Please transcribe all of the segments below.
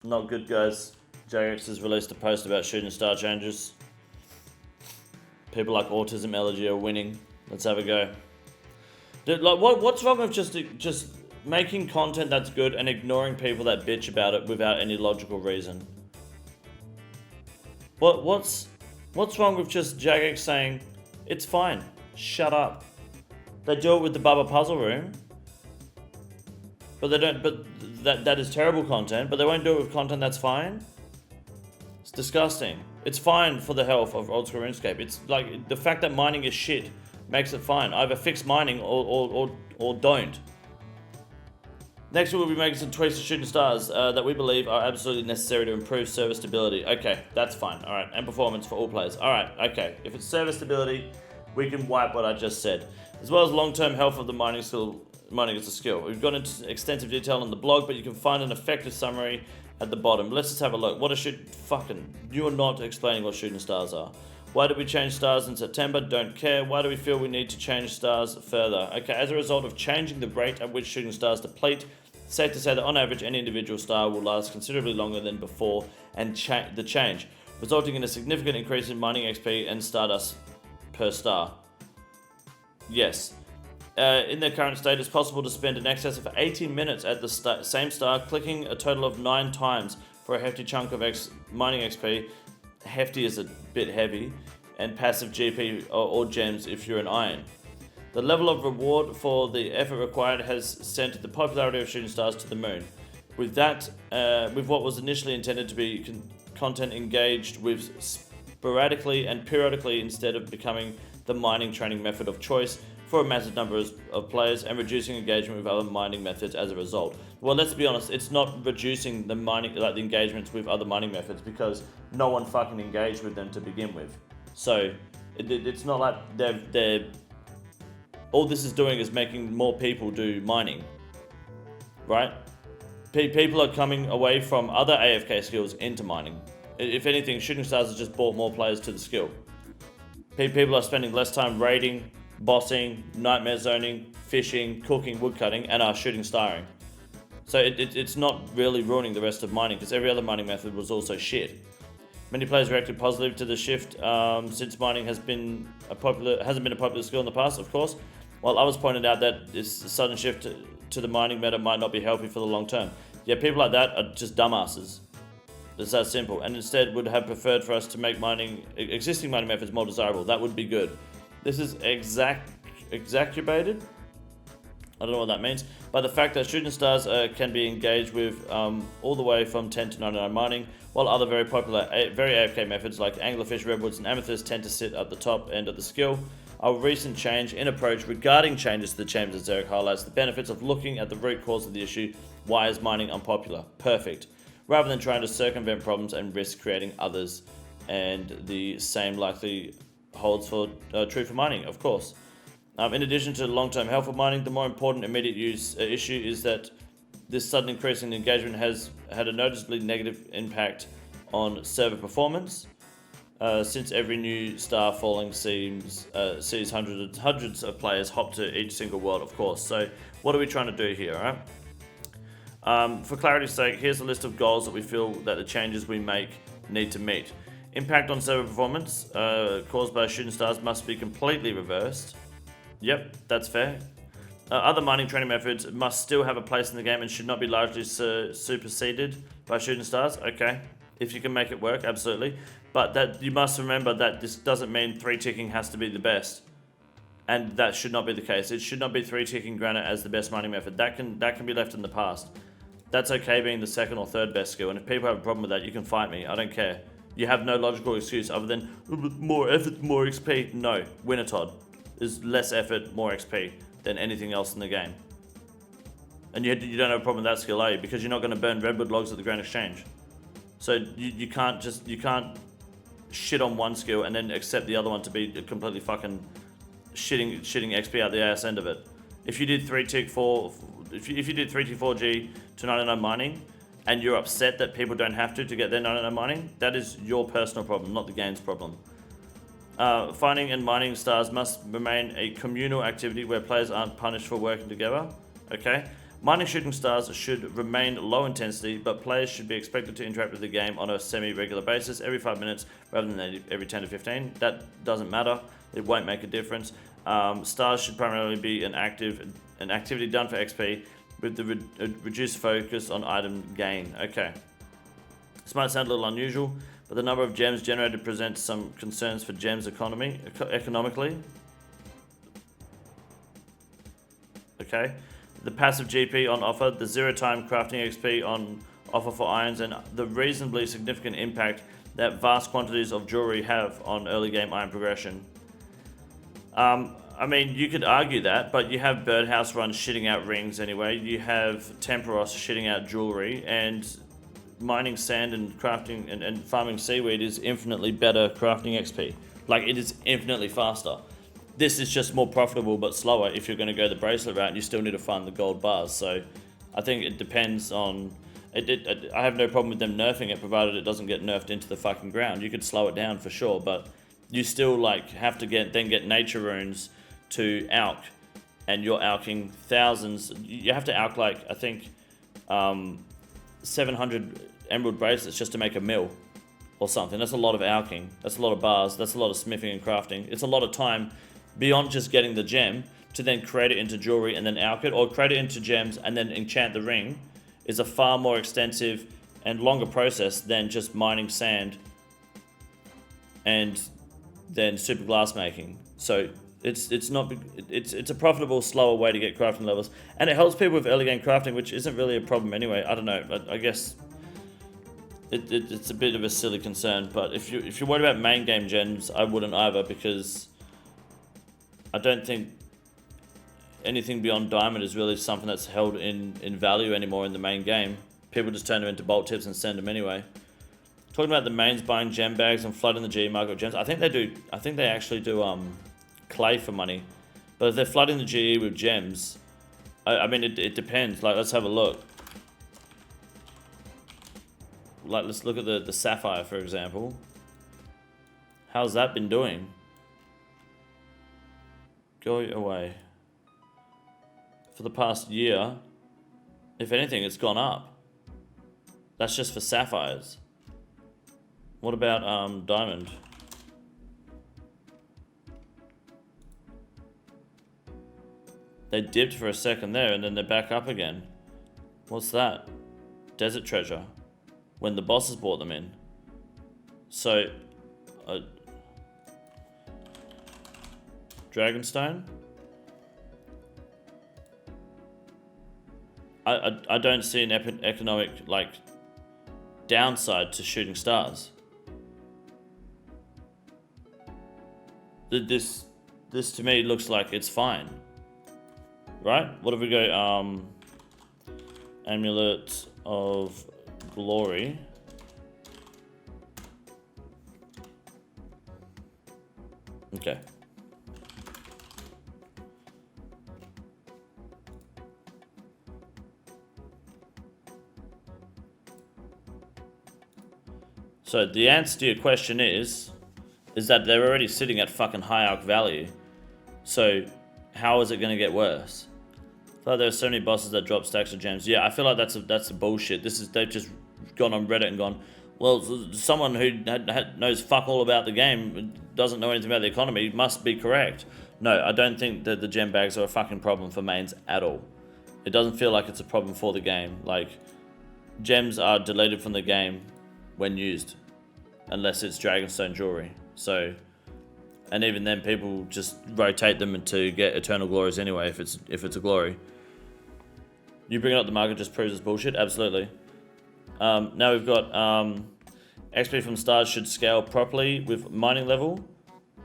Not good, guys. Jagex has released a post about shooting star changes. People like Autism Elegy are winning. Let's have a go. Dude, like, what's wrong with just making content that's good and ignoring people that bitch about it without any logical reason? What's wrong with just Jagex saying it's fine? Shut up. They do it with the Bubba Puzzle Room, but they don't. But that is terrible content. But they won't do it with content that's fine. It's disgusting. It's fine for the health of Oldschool Runescape. It's like the fact that mining is shit makes it fine. Either fix mining or don't. Next we'll be making some tweaks to shooting stars that we believe are absolutely necessary to improve server stability. Okay, that's fine. All right, and performance for all players. All right, okay. If it's server stability, we can wipe what I just said, as well as long-term health of the mining skill. Mining is a skill. We've gone into extensive detail on the blog, but you can find an effective summary at the bottom. Let's just have a look. What a you're not explaining what shooting stars are. Why did we change stars in September? Don't care. Why do we feel we need to change stars further? Okay, as a result of changing the rate at which shooting stars deplete, it's safe to say that on average any individual star will last considerably longer than before and the change, resulting in a significant increase in mining XP and stardust per star. Yes. In their current state, it's possible to spend in excess of 18 minutes at the same star, clicking a total of 9 times for a hefty chunk of mining XP. Hefty is a bit heavy, and passive GP or gems if you're an iron. The level of reward for the effort required has sent the popularity of shooting stars to the moon. With that, with what was initially intended to be content engaged with sporadically and periodically instead of becoming the mining training method of choice for a massive number of players and reducing engagement with other mining methods as a result. Well, let's be honest, it's not reducing the mining, like the engagements with other mining methods, because no one fucking engaged with them to begin with. So it's not like they're all this is doing is making more people do mining, right? People are coming away from other AFK skills into mining. If anything, shooting stars has just brought more players to the skill. People are spending less time raiding, bossing, nightmare zoning, fishing, cooking, woodcutting, and are shooting starring. So it's not really ruining the rest of mining, because every other mining method was also shit. Many players reacted positively to the shift since mining hasn't been a popular skill in the past, of course, while others pointed out that this sudden shift to the mining meta might not be healthy for the long term. Yeah, people like that are just dumbasses. It's that simple, and instead would have preferred for us to make existing mining methods more desirable. That would be good. This is exacerbated, I don't know what that means, by the fact that shooting stars can be engaged with all the way from 10 to 99 mining, while other very popular, very AFK methods like anglerfish, redwoods, and amethyst tend to sit at the top end of the skill. Our recent change in approach regarding changes to the chambers of Xeric highlights the benefits of looking at the root cause of the issue. Why is mining unpopular? Perfect. Rather than trying to circumvent problems and risk creating others, and the same likely holds for true for mining, of course. In addition to the long-term health of mining, the more important immediate issue is that this sudden increase in engagement has had a noticeably negative impact on server performance, since every new star falling sees hundreds of players hop to each single world, of course. So what are we trying to do here, right? For clarity's sake, here's a list of goals that we feel that the changes we make need to meet. Impact on server performance caused by shooting stars must be completely reversed. Yep, that's fair. Other mining training methods must still have a place in the game and should not be largely superseded by shooting stars. Okay, if you can make it work, absolutely. But that you must remember that this doesn't mean 3-ticking has to be the best. And that should not be the case. It should not be 3-ticking granite as the best mining method. That can be left in the past. That's okay being the second or third best skill. And if people have a problem with that, you can fight me. I don't care. You have no logical excuse other than more effort, more XP. No, Wintertod is less effort, more XP than anything else in the game. And you don't have a problem with that skill, are you? Because you're not going to burn redwood logs at the Grand Exchange. So you can't shit on one skill and then accept the other one to be completely fucking shitting XP out the ass end of it. If you did 3-4G to 99 mining, and you're upset that people don't have to get their 99 mining, that is your personal problem, not the game's problem. Finding and mining stars must remain a communal activity where players aren't punished for working together. Okay. Mining shooting stars should remain low intensity, but players should be expected to interact with the game on a semi-regular basis every 5 minutes rather than every 10 to 15. That doesn't matter. It won't make a difference. Stars should primarily be an activity done for XP with the reduced focus on item gain. Okay. This might sound a little unusual, but the number of gems generated presents some concerns for gems economically. Okay. The passive GP on offer, the 0-time crafting XP on offer for irons, and the reasonably significant impact that vast quantities of jewelry have on early game iron progression. I mean, you could argue that, but you have Birdhouse Run shitting out rings anyway. You have Temperos shitting out jewelry, and mining sand and crafting and farming seaweed is infinitely better crafting XP. Like, it is infinitely faster. This is just more profitable but slower if you're going to go the bracelet route and you still need to find the gold bars. So I think it depends on... I have no problem with them nerfing it, provided it doesn't get nerfed into the fucking ground. You could slow it down for sure, but you still like have to get nature runes to alch, and you're alching thousands. You have to alch like, I think, 700 emerald bracelets just to make a mill or something. That's a lot of alching. That's a lot of bars. That's a lot of smithing and crafting. It's a lot of time beyond just getting the gem to then create it into jewelry and then alch it, or create it into gems and then enchant the ring. Is a far more extensive and longer process than just mining sand and then super glass making. So it's a profitable, slower way to get crafting levels, and it helps people with early game crafting, which isn't really a problem anyway. I don't know. I guess it's a bit of a silly concern, but if you're worried about main game gems, I wouldn't either, because I don't think anything beyond diamond is really something that's held in value anymore in the main game. People just turn them into bolt tips and send them anyway. Talking about the mains buying gem bags and flooding the GE market with gems, I think they do. I think they actually do clay for money, but if they're flooding the GE with gems, I mean it depends. Like, let's have a look. Like, let's look at the sapphire, for example. How's that been doing? Go away. For the past year, if anything, it's gone up. That's just for sapphires. What about diamond? They dipped for a second there and then they're back up again. What's that? Desert treasure. When the bosses brought them in. So, Dragonstone? I don't see an economic, like, downside to shooting stars. This to me looks like it's fine. Right? What if we go, Amulet of Glory. Okay. So the answer to your question is that they're already sitting at fucking high alch value. So how is it going to get worse? I feel like there are so many bosses that drop stacks of gems. Yeah, I feel like that's a bullshit. They've just gone on Reddit and gone, well, someone who knows fuck all about the game, doesn't know anything about the economy, must be correct. No, I don't think that the gem bags are a fucking problem for mains at all. It doesn't feel like it's a problem for the game. Like, gems are deleted from the game when used, unless it's Dragonstone jewelry. So, and even then, people just rotate them to get eternal glories anyway. If it's a glory, you bring it up the market just proves it's bullshit. Absolutely. Now we've got XP from stars should scale properly with mining level.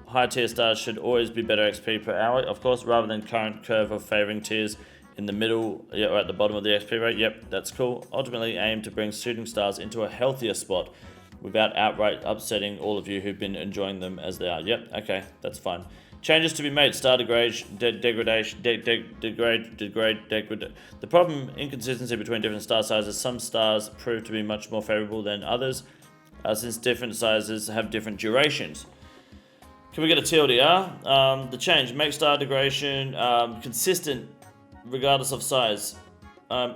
High tier stars should always be better XP per hour, of course, rather than current curve of favoring tiers in the middle, yeah, or at the bottom of the XP rate. Yep, that's cool. Ultimately aim to bring shooting stars into a healthier spot without outright upsetting all of you who've been enjoying them as they are. Yep, okay, that's fine. Changes to be made. Star degradation. The problem, inconsistency between different star sizes. Some stars prove to be much more favorable than others, since different sizes have different durations. Can we get a TLDR? The change. Make star degradation consistent regardless of size.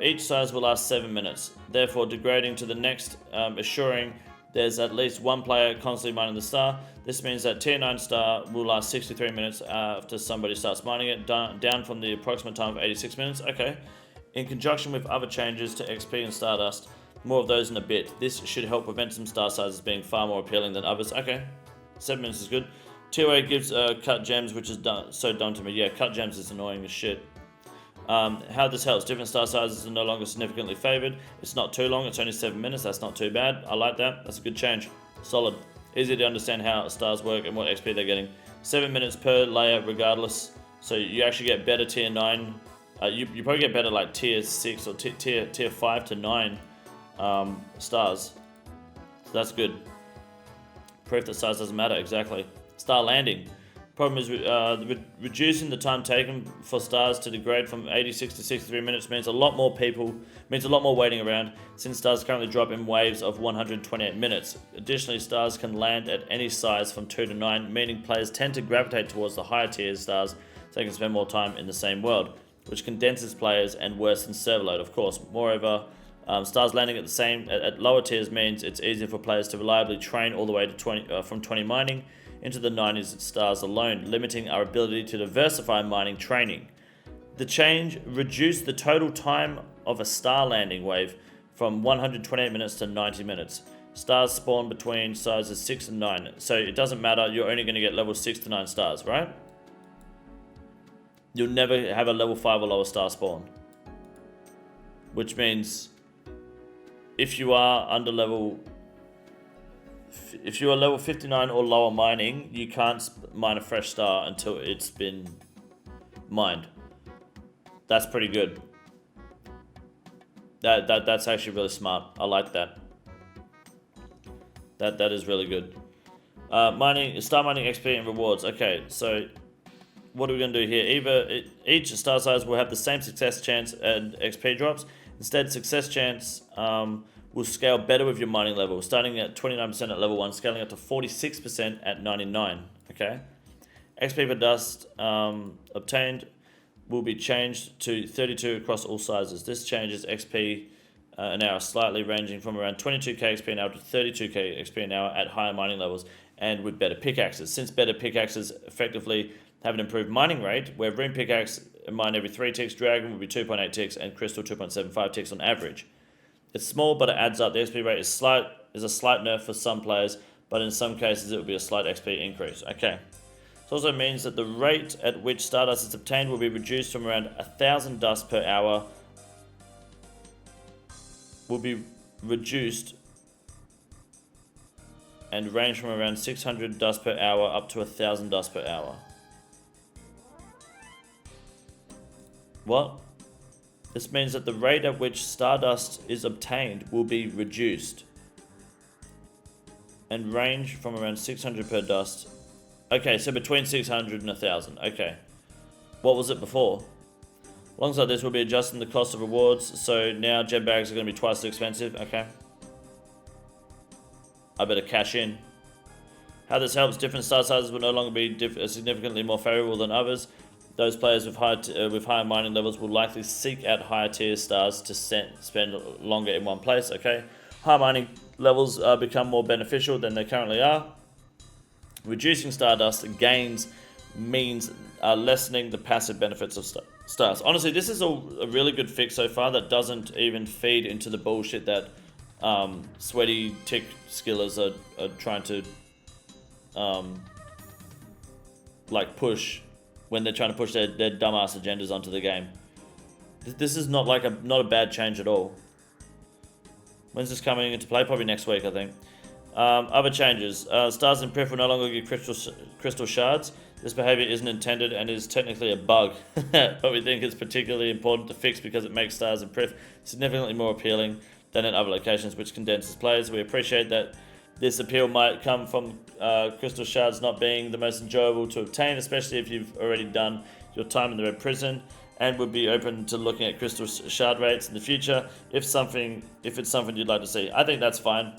Each size will last 7 minutes, therefore degrading to the next, assuring there's at least one player constantly mining the star. This means that tier 9 star will last 63 minutes after somebody starts mining it, down from the approximate time of 86 minutes. Okay. In conjunction with other changes to XP and Stardust, more of those in a bit. This should help prevent some star sizes being far more appealing than others. Okay. 7 minutes is good. Tier 8 gives cut gems, which is so dumb to me. Yeah, cut gems is annoying as shit. How this helps, different star sizes are no longer significantly favored. It's not too long, it's only 7 minutes, that's not too bad. I like that, that's a good change. Solid. Easy to understand how stars work and what XP they're getting. 7 minutes per layer regardless, so you actually get better tier 9. You probably get better like tier 6 or tier 5 to 9 stars. So that's good. Proof that size doesn't matter, exactly. Star landing. Problem is reducing the time taken for stars to degrade from 86 to 63 minutes means a lot more waiting around, since stars currently drop in waves of 128 minutes. Additionally, stars can land at any size from 2 to 9, meaning players tend to gravitate towards the higher tier stars so they can spend more time in the same world, which condenses players and worsens server load, of course. Moreover, stars landing at lower tiers means it's easier for players to reliably train all the way to from 20 mining into the 90s stars alone, limiting our ability to diversify mining training. The change reduced the total time of a star landing wave from 128 minutes to 90 minutes. Stars spawn between sizes 6 and 9, so it doesn't matter, you're only going to get level 6 to 9 stars, right? You'll never have a level 5 or lower star spawn. Which means if you are level 59 or lower mining, you can't mine a fresh star until it's been mined. That's pretty good. That's actually really smart. I like that. That is really good. Star mining XP and rewards. Okay, so what are we going to do here? Each star size will have the same success chance and XP drops. Instead, success chance will scale better with your mining level, starting at 29% at level 1, scaling up to 46% at 99. Okay. XP per dust obtained will be changed to 32 across all sizes. This changes XP an hour slightly, ranging from around 22k XP an hour to 32k XP an hour at higher mining levels and with better pickaxes. Since better pickaxes effectively have an improved mining rate, where rune pickaxe mine every 3 ticks, dragon will be 2.8 ticks, and crystal 2.75 ticks on average. It's small, but it adds up. The XP rate is a slight nerf for some players, but in some cases it will be a slight XP increase. Okay. This also means that the rate at which Stardust is obtained will be reduced from around 1,000 dust per hour. Will be reduced and range from around 600 dust per hour up to 1,000 dust per hour. What? This means that the rate at which Stardust is obtained will be reduced and range from around 600 per dust. Okay, so between 600 and 1,000. Okay. What was it before? Alongside this, we'll be adjusting the cost of rewards, so now gem bags are going to be twice as expensive. Okay. I better cash in. How this helps, different star sizes will no longer be significantly more favorable than others. Those players with higher mining levels will likely seek out higher tier stars to spend longer in one place. Okay, high mining levels become more beneficial than they currently are. Reducing Stardust gains means lessening the passive benefits of stars. Honestly, this is a really good fix so far that doesn't even feed into the bullshit that sweaty tick skillers are trying to like push when they're trying to push their dumbass agendas onto the game. This is not a bad change at all. When's this coming into play? Probably next week, I think. Other changes. Stars in Prif will no longer give crystal shards. This behavior isn't intended and is technically a bug, but we think it's particularly important to fix because it makes stars in Prif significantly more appealing than in other locations, which condenses players. We appreciate that this appeal might come from crystal shards not being the most enjoyable to obtain, especially if you've already done your time in the Red Prison, and would be open to looking at crystal shard rates in the future if it's something you'd like to see. I think that's fine.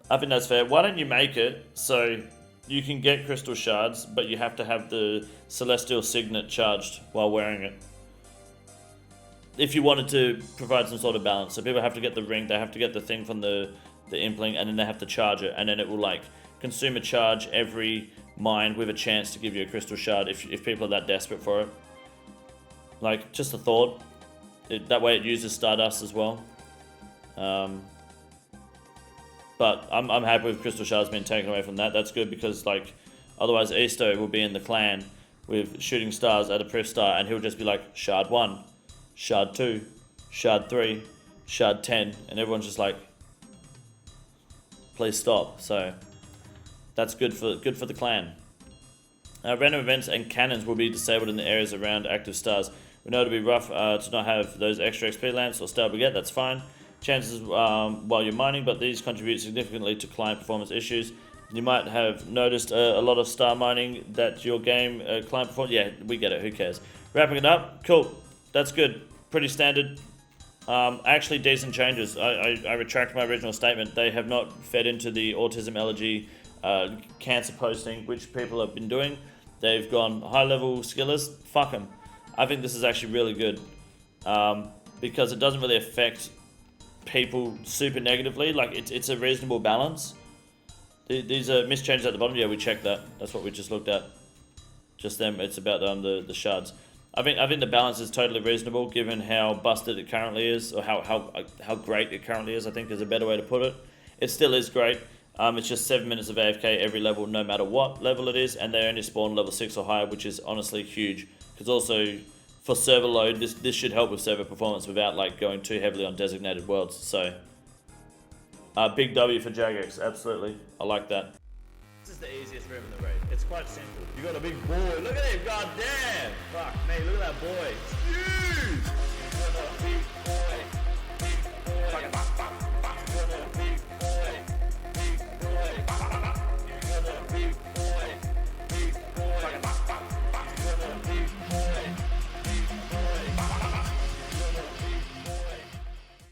I think that's fair. Why don't you make it so you can get crystal shards, but you have to have the celestial signet charged while wearing it? if you wanted to provide some sort of balance. So people have to get the ring, they have to get the thing from the impling, and then they have to charge it, and then it will like consume a charge every mine with a chance to give you a crystal shard if people are that desperate for it. Like, just a thought. That way it uses Stardust as well. But I'm happy with crystal shards being taken away from that. That's good, because like otherwise Easto will be in the clan with shooting stars at a Priv star, and he'll just be like shard 1, shard 2, shard 3, shard 10, and everyone's just like, please stop. So that's good for the clan. Random events and cannons will be disabled in the areas around active stars. We know it'll be rough to not have those extra XP lamps or star baguette, that's fine. Chances while you're mining, but these contribute significantly to client performance issues. You might have noticed a lot of star mining that your game client performance. Yeah, we get it, who cares. Wrapping it up, cool, that's good, pretty standard. Actually decent changes. I retract my original statement. They have not fed into the autism, allergy, cancer posting, which people have been doing. They've gone high level skillers, fuck them. I think this is actually really good, because it doesn't really affect people super negatively. Like, it's a reasonable balance. These are missed changes at the bottom. Yeah, we checked that. That's what we just looked at. Just them. It's about the shards. I think the balance is totally reasonable given how busted it currently is, or how great it currently is. I think is a better way to put it. It still is great. It's just 7 minutes of AFK every level, no matter what level it is, and they only spawn level 6 or higher, which is honestly huge. Because also for server load, this should help with server performance without like going too heavily on designated worlds. So big W for Jagex, absolutely. I like that. This is the easiest room in the raid. It's quite simple. You got a big boy. Look at him, goddamn! Fuck me, look at that boy. It's huge. You got a big boy.